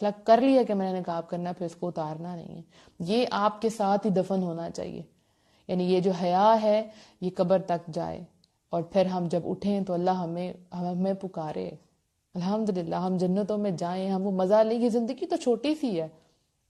کر لیا کہ میں نے نقاب کرنا ہے، پھر اس کو اتارنا نہیں ہے. یہ آپ کے ساتھ ہی دفن ہونا چاہیے. یعنی یہ جو حیا ہے یہ قبر تک جائے، اور پھر ہم جب اٹھیں تو اللہ ہمیں پکارے. الحمدللہ ہم جنتوں میں جائیں، ہم وہ مزہ لیں. یہ زندگی تو چھوٹی سی ہے،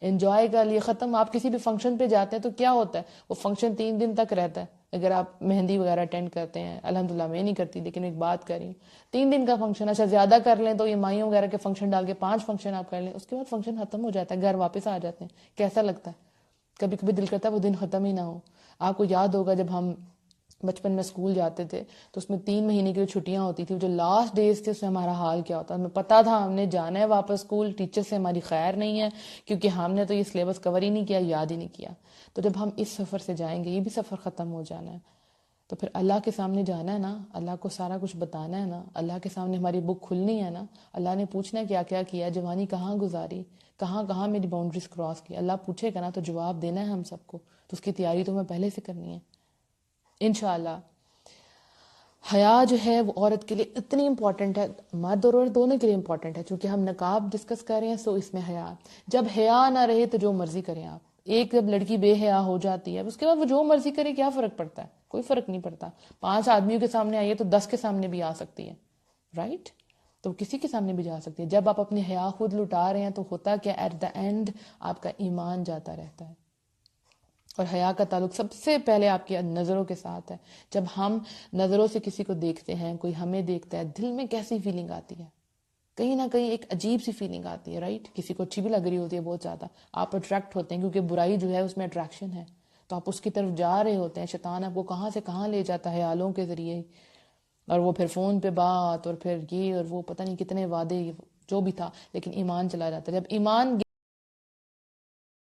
انجوائے کر لیے ختم. آپ کسی بھی فنکشن پہ جاتے ہیں تو کیا ہوتا ہے، وہ فنکشن 3 دن تک رہتا ہے. اگر آپ مہندی وغیرہ اٹینڈ کرتے ہیں، الحمدللہ میں نہیں کرتی لیکن ایک بات کر رہی ہوں، 3 دن کا فنکشن. اچھا زیادہ کر لیں تو یہ مائیوں وغیرہ کے فنکشن ڈال کے 5 فنکشن آپ کر لیں، اس کے بعد فنکشن ختم ہو جاتا ہے، گھر واپس آ جاتے ہیں. کیسا لگتا ہے؟ کبھی کبھی دل کرتا ہے وہ دن ختم ہی نہ ہو. آپ کو یاد ہوگا جب ہم بچپن میں اسکول جاتے تھے تو اس میں 3 مہینے کی جو چھٹیاں ہوتی تھی، جو لاسٹ ڈیز تھے، اس میں ہمارا حال کیا ہوتا. ہمیں پتا تھا ہم نے جانا ہے واپس اسکول، ٹیچر سے ہماری خیر نہیں ہے کیونکہ ہم نے تو یہ سلیبس کور ہی نہیں کیا، یاد ہی نہیں کیا. تو جب ہم اس سفر سے جائیں گے، یہ بھی سفر ختم ہو جانا ہے، تو پھر اللہ کے سامنے جانا ہے نا، اللہ کو سارا کچھ بتانا ہے نا، اللہ کے سامنے ہماری بک کھلنی ہے نا. اللہ نے پوچھنا ہے کیا کیا کیا، جوانی کہاں گزاری، کہاں کہاں میری باؤنڈریز کراس کی. اللہ پوچھے گا نا تو جواب دینا ہے ہم سب کو. تو اس کی تیاری تو ہمیں پہلے سے کرنی ہے انشاءاللہ. حیا جو ہے وہ عورت کے لیے اتنی امپورٹنٹ ہے، مرد اور عورت دونوں کے لیے امپورٹنٹ ہے. چونکہ ہم نقاب ڈسکس کر رہے ہیں سو اس میں حیا. جب حیا نہ رہے تو جو مرضی کریں آپ. ایک جب لڑکی بے حیا ہو جاتی ہے اس کے بعد وہ جو مرضی کرے، کیا فرق پڑتا ہے؟ کوئی فرق نہیں پڑتا. 5 آدمیوں کے سامنے آئیے تو 10 کے سامنے بھی آ سکتی ہے، رائٹ؟ تو کسی کے سامنے بھی جا سکتی ہے. جب آپ اپنی حیا خود لٹا رہے ہیں تو ہوتا کہ ایٹ دا اینڈ آپ کا ایمان جاتا رہتا ہے. اور حیا کا تعلق سب سے پہلے آپ کی نظروں کے ساتھ ہے. جب ہم نظروں سے کسی کو دیکھتے ہیں، کوئی ہمیں دیکھتا ہے، دل میں کیسی فیلنگ آتی ہے؟ کہیں نہ کہیں ایک عجیب سی فیلنگ آتی ہے، رائٹ؟ کسی کو اچھی بھی لگ رہی ہوتی ہے بہت زیادہ، آپ اٹریکٹ ہوتے ہیں کیونکہ برائی جو ہے اس میں اٹریکشن ہے، تو آپ اس کی طرف جا رہے ہوتے ہیں. شیطان آپ کو کہاں سے کہاں لے جاتا ہے خیالوں کے ذریعے، اور وہ پھر فون پہ بات، اور پھر یہ اور وہ پتہ نہیں کتنے وعدے، جو بھی تھا. لیکن ایمان چلا جاتا ہے. جب ایمان